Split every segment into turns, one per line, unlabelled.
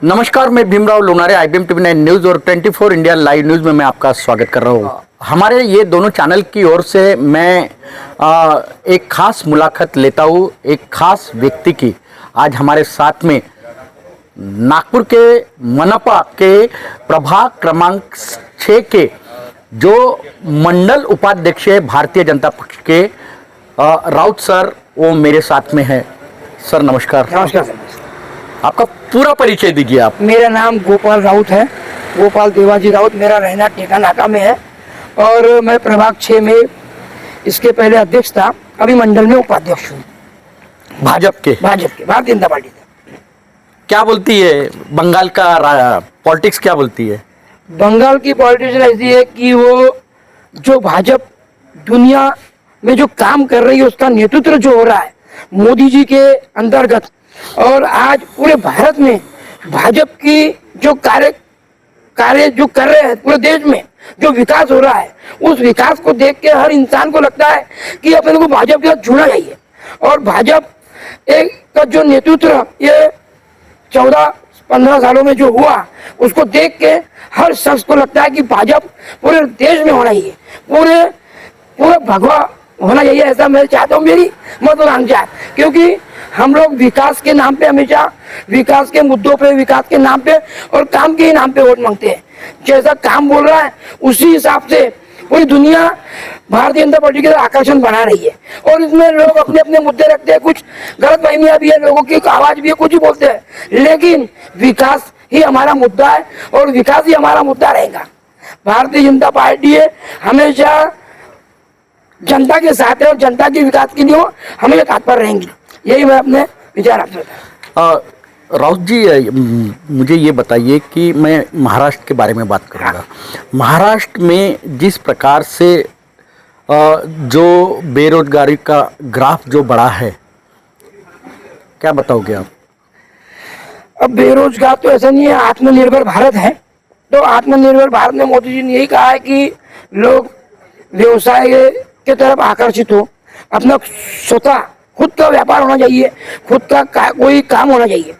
नमस्कार, मैं Bhimrao Lonare IBM TV 9 news और 24 इंडिया लाइव न्यूज़ में मैं आपका स्वागत कर रहा हूँ। हमारे ये दोनों चैनल की ओर से मैं एक खास मुलाकात लेता हूँ एक खास व्यक्ति की। आज हमारे साथ में नागपुर के मनपा के प्रभाग क्रमांक 6 के जो मंडल उपाध्यक्ष है भारतीय जनता पक्ष के राउत सर, वो मेरे साथ में है। सर नमस्कार।
नमस्कार सर।
आपका पूरा परिचय दीजिए आप।
मेरा नाम गोपाल राउत है, गोपाल देवाजी राउत। मेरा रहना टेका नाका में है और मैं प्रभाग 6 में इसके पहले अध्यक्ष था, अभी मंडल में उपाध्यक्ष हूँ।
भाजपा के
भारतीय जनता पार्टी का।
क्या बोलती है बंगाल का पॉलिटिक्स, क्या बोलती है?
बंगाल की पॉलिटिक्स ऐसी है कि वो जो भाजपा दुनिया में जो काम कर रही है उसका नेतृत्व जो हो रहा है मोदी जी के अंतर्गत, और आज पूरे भारत में भाजपा की जो कार्य जो कर रहे हैं, पूरे देश में जो विकास हो रहा है, उस विकास को देख के हर इंसान को लगता है कि अपने को भाजपा के साथ जुड़ना चाहिए। और भाजपा एक का जो नेतृत्व ये 14-15 सालों में जो हुआ, उसको देख के हर शख्स को लगता है कि भाजपा पूरे देश में होना चाहिए, पूरे भगवा होना चाहिए। ऐसा मैं चाहता हूँ, मेरी महत्वाकांक्षा है, क्योंकि हम लोग विकास के नाम पे हमेशा विकास के मुद्दों पे, विकास के नाम पे और काम के ही नाम पे वोट मांगते हैं। जैसा काम बोल रहा है उसी हिसाब से पूरी दुनिया भारतीय जनता पार्टी के आकर्षण बना रही है, और इसमें लोग अपने अपने मुद्दे रखते हैं, कुछ गलतफहमियां भी है, लोगों की आवाज भी है, कुछ ही बोलते हैं, लेकिन विकास ही हमारा मुद्दा है और विकास ही हमारा मुद्दा रहेगा। भारतीय जनता पार्टी हमेशा जनता के साथ है और जनता के विकास के लिए हमेशा तत्पर रहेंगी। यही मैं अपने विचार आपसे बताऊं।
राउत जी, मुझे ये बताइए कि मैं महाराष्ट्र के बारे में बात करूँगा। महाराष्ट्र में जिस प्रकार से जो बेरोजगारी का ग्राफ जो बढ़ा है, क्या बताओगे आप?
अब बेरोजगार तो ऐसा नहीं है, आत्मनिर्भर भारत है। तो आत्मनिर्भर भारत में मोदी जी ने यही कहा है कि लोग व्यवसाय के तरफ आकर्षित हो, अपना स्वतः खुद का व्यापार होना चाहिए, खुद का कोई काम होना चाहिए,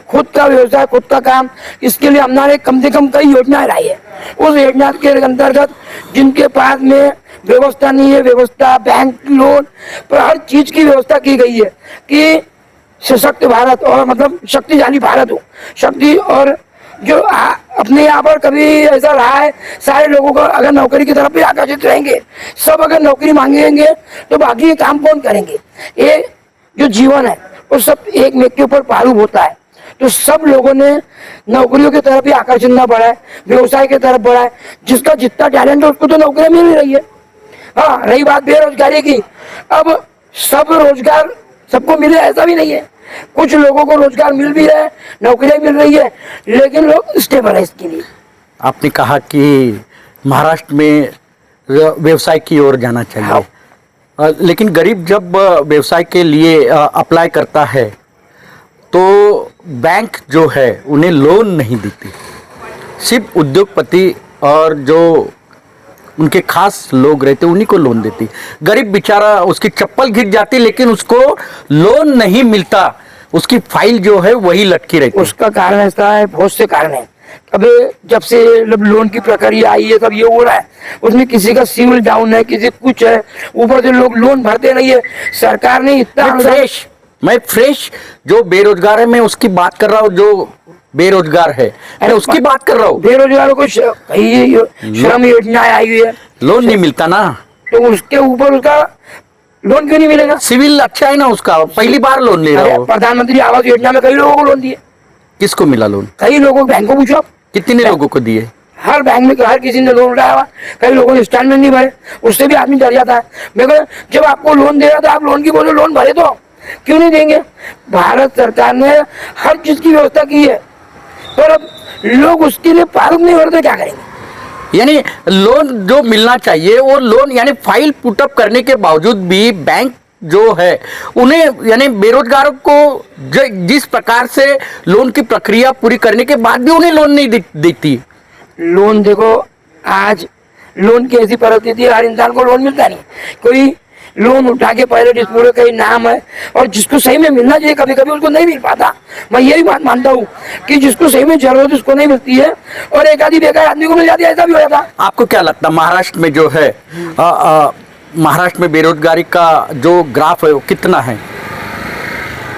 खुद का व्यवसाय, खुद का काम। इसके लिए हमने कम से कम कई योजनाएं लाई है। उस योजना के अंतर्गत जिनके पास में व्यवस्था नहीं है, व्यवस्था बैंक लोन पर हर चीज की व्यवस्था की गई है कि सशक्त भारत और मतलब शक्तिशाली भारत हो। शक्ति और जो अपने यहाँ पर कभी ऐसा रहा है, सारे लोगों को अगर नौकरी की तरफ भी आकर्षित रहेंगे, सब अगर नौकरी मांगेंगे तो बाकी ये काम कौन करेंगे? ये जो जीवन है वो सब एक मेक के ऊपर पारू होता है। तो सब लोगों ने नौकरियों की तरफ भी आकर्षण ना बढ़ा है, व्यवसाय की तरफ बढ़ा है। जिसका जितना टैलेंट है उसको तो नौकरियां मिल रही है। हाँ, रही बात बेरोजगारी की, अब सब रोजगार सबको मिले ऐसा भी नहीं है। कुछ लोगों को रोजगार मिल भी रहा है, नौकरियां मिल रही है, लेकिन लोग स्टेबल है इसके लिए।
आपने कहा कि महाराष्ट्र में व्यवसाय की ओर जाना चाहिए। हाँ। लेकिन गरीब जब व्यवसाय के लिए अप्लाई करता है तो बैंक जो है उन्हें लोन नहीं देती, सिर्फ उद्योगपति और जो उनके खास लोग रहते उन्हीं को लोन देती। गरीब बेचारा, उसकी चप्पल घिस जाती लेकिन उसको लोन नहीं मिलता, उसकी फाइल जो है वही लटकी रहती।
उसका कारण ऐसा है, बहुत से कारण है। अब जब से लोन की प्रक्रिया आई है तब ये हो रहा है, उसमें किसी का सिविल डाउन है, किसी कुछ है, ऊपर से लोग लोन भरते नहीं है। सरकार ने इतना
मैं फ्रेश जो बेरोजगार है मैं उसकी बात कर रहा हूँ, जो बेरोजगार है मैं उसकी बात कर रहा हूँ।
बेरोजगारों को श्रम योजना आई हुई है,
लोन नहीं मिलता ना,
तो उसके ऊपर उसका लोन क्यों नहीं मिलेगा?
सिविल अच्छा है ना उसका, पहली बार लोन ले रहा हूँ।
प्रधानमंत्री आवास योजना में कई लोगों को लोन दिए।
किसको मिला लोन?
कई लोगों, बैंक को पूछो
कितने लोगों को दिए?
हर बैंक में हर किसी ने लोन उठाया हुआ। कई लोगों ने इंस्टॉलमेंट नहीं भरे, उससे भी आदमी डर जाता है। मेरे जब आपको लोन दे रहा था, आप लोन की बोले लोन भरे तो क्यों नहीं देंगे? भारत सरकार ने हर चीज की व्यवस्था की है, पर अब लोग उसके लिए पारुक नहीं भरते, क्या करेंगे?
यानी लोन जो मिलना चाहिए वो लोन, यानी फाइल पुटअप करने के बावजूद भी बैंक जो है उन्हें, यानी बेरोजगारों को जिस प्रकार से लोन की प्रक्रिया पूरी करने के बाद भी उन्हें लोन नहीं देती।
लोन देखो, आज लोन की ऐसी परिस्थिति है, हर इंसान को लोन मिलता नहीं। कोई लोन उठा के पहले डिस्प्ले का ही नाम है, और जिसको सही में मिलना चाहिए कभी कभी उसको नहीं मिल पाता। मैं यही बात मानता हूँ कि जिसको सही में जरूरत उसको नहीं मिलती है, और एक आधी बेकार आदमी को मिल जाती है, ऐसा भी हो जाता।
आपको क्या लगता है महाराष्ट्र में जो है महाराष्ट्र में बेरोजगारी का जो ग्राफ है वो कितना है?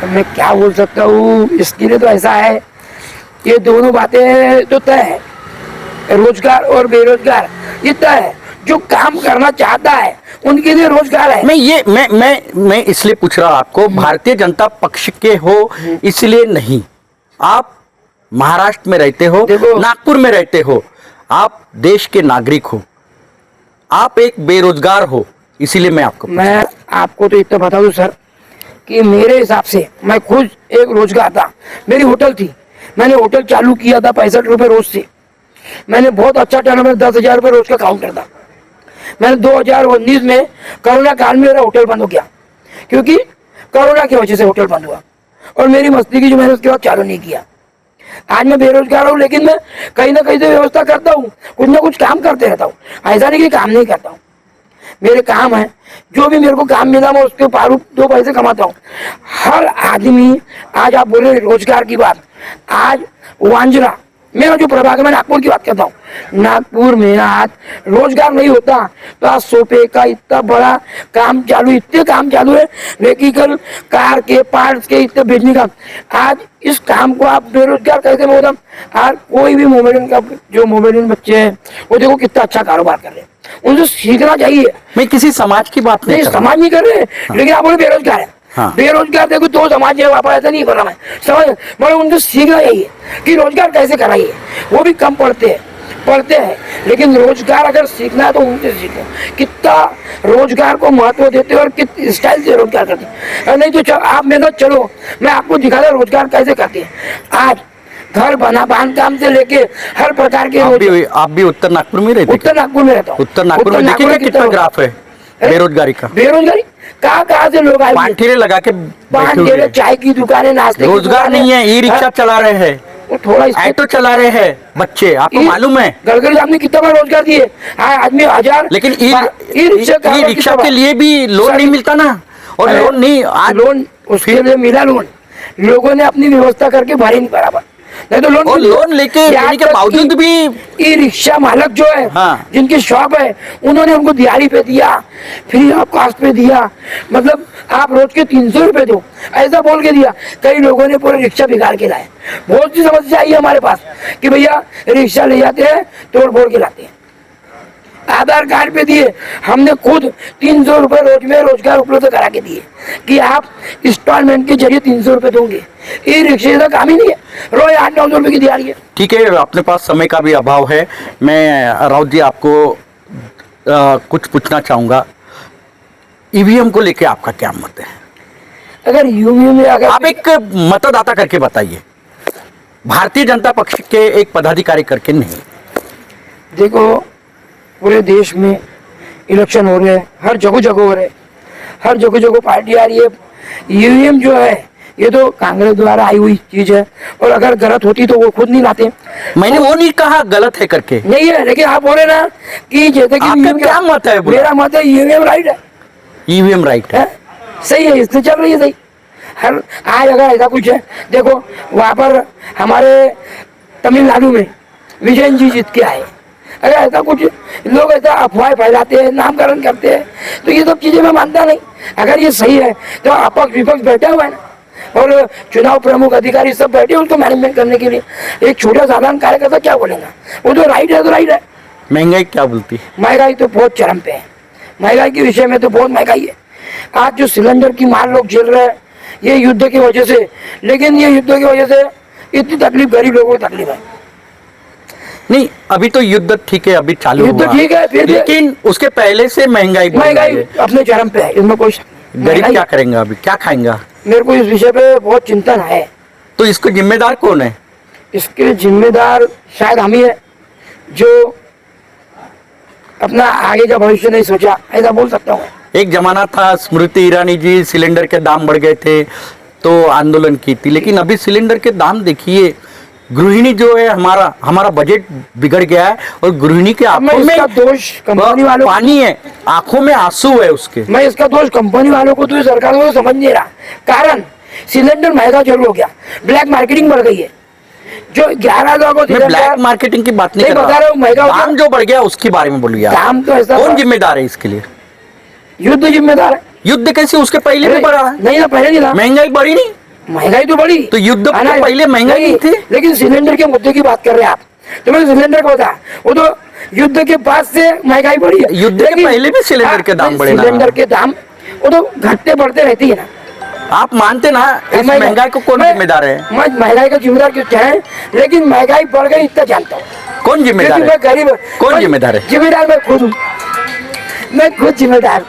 मैं क्या बोल सकता हूँ, इसके लिए तो ऐसा है, ये दोनों बातें तो तय है, रोजगार और बेरोजगार ये तय है। जो काम करना चाहता है उनके लिए रोजगार है।
मैं इसलिए पूछ रहा हूँ आपको, भारतीय जनता पक्ष के हो इसलिए नहीं, आप महाराष्ट्र में रहते हो, नागपुर में रहते हो, आप देश के नागरिक हो, आप एक बेरोजगार हो, इसीलिए मैं आपको
तो इतना बता दूं सर कि मेरे हिसाब से मैं खुद एक रोजगार था, मेरी होटल थी, मैंने होटल चालू किया था 65 रुपए रोज से। मैंने बहुत अच्छा टर्नओवर 10,000 रुपए रोज का काउंटर था। मैंने 2019 में कोरोना काल में मेरा होटल बंद हो गया, क्योंकि कोरोना की वजह से होटल बंद हुआ, और मेरी मस्ती की जो मैंने उसके बाद चालू नहीं किया। आज मैं बेरोजगार हूँ, लेकिन मैं कहीं ना कहीं से व्यवस्था करता हूँ, कुछ ना कुछ काम करते रहता हूँ। ऐसा नहीं कि काम नहीं करता हूँ, मेरे काम है, जो भी मेरे को काम मिला मैं उसके पारू 2 पैसे कमाता हूँ। हर आदमी, आज आप बोले रोजगार की बात, आज वांजरा मेरा जो प्रभाग है, मैं नागपुर की बात करता हूँ, नागपुर में आज रोजगार नहीं होता तो आज सोफे का इतना बड़ा काम चालू, इतने काम चालू है, व्हीकल कार के पार्ट्स के इतने बेचने का। आज इस काम को आप बेरोजगार कैसे बोलते? आज कोई भी मोबाइल का जो मोबाइल बच्चे हैं वो देखो कितना अच्छा कारोबार कर रहे हैं, उनसे सीखना चाहिए।
मैं किसी समाज की बात नहीं
समाज नहीं कर रहे, लेकिन आप बोले बेरोजगार है।
हाँ।
बेरोजगार देखो दो समाज है, वहाँ ऐसा नहीं कर रहा मैं, समझ, मगर उनको सीखना चाहिए कि रोजगार कैसे कराइए। वो भी कम पढ़ते हैं, लेकिन रोजगार अगर सीखना है तो उनसे सीखो, कितना रोजगार को महत्व देते और किस स्टाइल से रोजगार करते हैं। नहीं तो आप मेरे साथ चलो, मैं आपको दिखाता रोजगार कैसे करते हैं। आज घर बना बांधकाम से लेके हर प्रकार के
आप भी उत्तर नागपुर में रहते?
उत्तर नागपुर में रहता हूँ।
उत्तर नागपुर में देखिए कितना ग्राफ है बेरोजगारी का।
बेरोजगारी कहाँ से लोग आए,
पानठेले लगा के
पानठेले, चाय की दुकानें, नाश्ते,
रोजगार नहीं है। ई रिक्शा चला रहे हैं,
थोड़ा
ऑटो चला रहे हैं बच्चे, आपको मालूम है
गडकरी साहब ने कितना बड़ा रोजगार दिए, आदमी 1000।
लेकिन ई रिक्शा के लिए भी लोन नहीं मिलता ना, और लोन नहीं, आज
लोन उसके लिए मिला, लोन लोगों ने अपनी व्यवस्था करके भरे नहीं बराबर, नहीं तो
लोन लेके देने के बावजूद भी
ई रिक्शा मालक जो है,
हाँ।
जिनकी शॉप है, उन्होंने उनको दिहाड़ी पे दिया, फ्री ऑफ कॉस्ट पे दिया, मतलब आप रोज के 300 रुपए दो, ऐसा बोल के दिया। कई लोगों ने पूरे रिक्शा बिगाड़ के लाए। बहुत सी समस्या आई है हमारे पास कि भैया रिक्शा ले जाते हैं, तोड़ फोड़ के लाते हैं। आधार कार्ड पे दिए, हमने खुद 300 रुपए रोज में रोजगार उपलब्ध करा के दिए कि आप इंस्टॉलमेंट के जरिए 300 रुपए दोगे। ये रिक्शे का काम ही नहीं है, रोज 800-900 रुपए की दिहाड़ी है।
ठीक है, अपने पास समय का भी अभाव है। मैं राउत जी आपको कुछ पूछना चाहूंगा, ईवीएम को लेके आपका क्या मत है?
अगर ईवीएम में अगर
आप एक मतदाता करके बताइए, भारतीय जनता पक्ष के एक पदाधिकारी करके नहीं।
देखो, पूरे देश में इलेक्शन हो रहे हैं, हर जगह हो रहे हैं, हर जगह पार्टी आ रही है। ईवीएम जो है ये तो कांग्रेस द्वारा आई हुई चीज है, और अगर गलत होती तो वो खुद नहीं लाते।
मैंने वो नहीं कहा गलत है करके,
नहीं है, लेकिन आप बोले ना कि जैसे कि
आपका क्या मत है?
मेरा मत है ईवीएम राइट है।
ईवीएम राइट है,
सही है, इससे चल रही है सही। हर आज अगर ऐसा कुछ है, देखो वहां पर हमारे तमिलनाडु में विजयन जी जीत के आए, अगर ऐसा कुछ लोग ऐसा अफवाह फैलाते हैं, नामकरण करते हैं, तो ये सब चीजें मैं मानता नहीं। अगर ये सही है तो अपक्ष विपक्ष बैठा हुआ है ना, और चुनाव प्रमुख अधिकारी सब बैठे उनको मैनेजमेंट करने के लिए। एक छोटा साधारण कार्यकर्ता क्या बोलेगा? वो तो राइट है तो राइट है।
महंगाई क्या बोलती है?
महंगाई तो बहुत चरम पे है, महंगाई के विषय में तो बहुत महंगाई है। आज जो सिलेंडर की मार लोग झेल रहे हैं ये युद्ध की वजह से, लेकिन ये युद्ध की वजह से इतनी तकलीफ गरीब लोगों को तकलीफ है
नहीं। अभी तो युद्ध ठीक है, अभी चालू
युद्ध
हुआ,
ठीक है, फिर
लेकिन उसके पहले से महंगाई
अपने चरम पे है, इसमें कोई
गरीब क्या करेंगे? अभी क्या खाएंगा?
मेरे को इस विषय पे बहुत चिंतन है।
तो इसको जिम्मेदार कौन है?
इसके जिम्मेदार शायद हम ही है, जो अपना आगे का भविष्य नहीं सोचा, ऐसा बोल सकता हूँ।
एक जमाना था, स्मृति ईरानी जी सिलेंडर के दाम बढ़ गए थे तो आंदोलन की थी, लेकिन अभी सिलेंडर के दाम देखिए गृहिणी जो है हमारा बजट बिगड़ गया है और गृहिणी के
मैं
आंखों में
इसका दोष कंपनी वालों
पानी है, आंखों में आंसू है उसके।
मैं इसका दोष कंपनी वालों को तो सरकार को समझ नहीं रहा। कारण सिलेंडर महंगा जरूर हो गया, ब्लैक मार्केटिंग बढ़ गई है। जो 11,000 को
मैं ब्लैक मार्केटिंग की बात नहीं कर
बता रहा हूँ, महंगा हो गया।
दाम जो बढ़ गया उसके बारे में बोलिए आप।
दाम तो ऐसा
कौन जिम्मेदार है इसके लिए?
युद्ध जिम्मेदार है।
युद्ध कैसे? उसके पहले भी बढ़ा है।
नहीं ना, पहले नहीं था।
महंगाई बढ़ी नहीं,
महंगाई तो बढ़ी,
तो युद्ध के पहले महंगाई नहीं थी।
लेकिन सिलेंडर के मुद्दे की बात कर रहे हैं आप, तो मैं सिलेंडर को बता, वो तो युद्ध के बाद से महंगाई बढ़ी है।
युद्ध के पहले भी सिलेंडर के दाम बढ़े ना।
सिलेंडर के दाम वो तो घटते बढ़ते रहती है ना।
आप मानते ना इस महंगाई को कौन जिम्मेदार है?
मैं महंगाई का जिम्मेदार क्यों है, लेकिन महंगाई बढ़ गई इतना जानता हूँ।
कौन जिम्मेदार है?
मैं गरीब,
कौन जिम्मेदार है?
जिम्मेदार मैं खुद हूँ। मैं खुद जिम्मेदार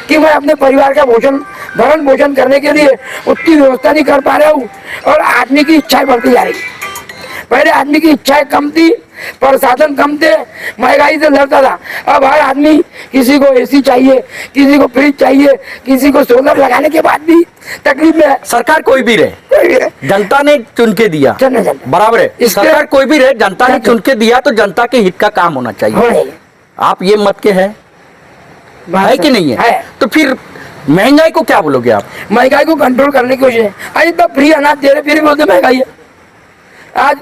कि मैं अपने परिवार का भरण पोषण करने के लिए उतनी व्यवस्था नहीं कर पा रहा हूँ, और आदमी की इच्छाएं बढ़ती जा रही। पहले आदमी की इच्छाएं कम थी, प्रसाधन कम थे, महंगाई से लड़ता था। अब हर आदमी, किसी को एसी चाहिए, किसी को फ्रिज चाहिए, किसी को सोलर लगाने के बाद भी तकलीफ में है।
सरकार कोई भी रहे, जनता ने चुन के दिया, बराबर है। सरकार कोई भी रहे, जनता ने चुन के दिया, तो जनता के हित का काम होना चाहिए। आप ये मत के है कि नहीं है? तो फिर महंगाई को क्या बोलोगे आप?
महंगाई को कंट्रोल करने की कोशिश है। आज इतना फ्री अनाज दे रहे, फिर भी बोलते महंगाई है। आज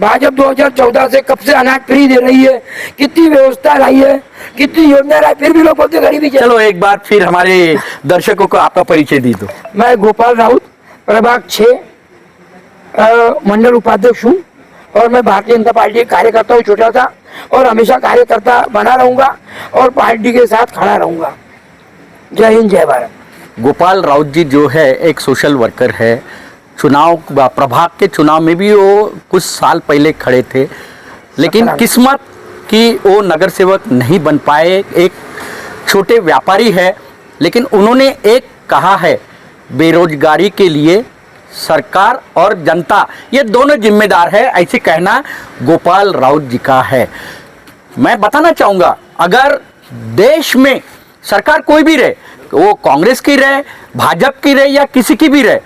भाजपा 2014 से कब से अनाज फ्री दे रही है, कितनी व्यवस्था लाई है, कितनी योजना लाई, फिर भी लोग बोलते गरीबी।
चलो एक बार फिर हमारे दर्शकों को आपका परिचय दी दो।
मैं गोपाल राउत, प्रभाग 6 मंडल उपाध्यक्ष हूँ, और मैं भारतीय जनता पार्टी का कार्यकर्ता हूँ, छोटा सा, और हमेशा कार्यकर्ता बना रहूंगा और पार्टी के साथ खड़ा रहूंगा। जय हिंद, जय भारत।
गोपाल राउत जी जो है एक सोशल वर्कर है। चुनाव प्रभाग के चुनाव में भी वो कुछ साल पहले खड़े थे, लेकिन किस्मत की वो नगर सेवक नहीं बन पाए। एक छोटे व्यापारी है, लेकिन उन्होंने एक कहा है, बेरोजगारी के लिए सरकार और जनता ये दोनों जिम्मेदार है, ऐसे कहना गोपाल राउत जी का है। मैं बताना चाहूँगा, अगर देश में सरकार कोई भी रहे, वो कांग्रेस की रहे, भाजपा की रहे या किसी की भी रहे,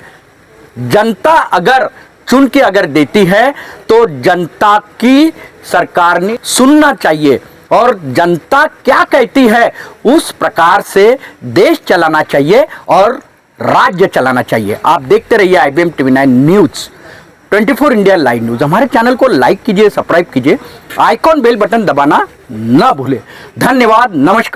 जनता अगर चुन के अगर देती है तो जनता की सरकार ने सुनना चाहिए, और जनता क्या कहती है उस प्रकार से देश चलाना चाहिए और राज्य चलाना चाहिए। आप देखते रहिए IBM TV9 news 24 India live news. हमारे चैनल को लाइक कीजिए, सब्सक्राइब कीजिए, आइकॉन बेल बटन दबाना ना भूले। धन्यवाद, नमस्कार।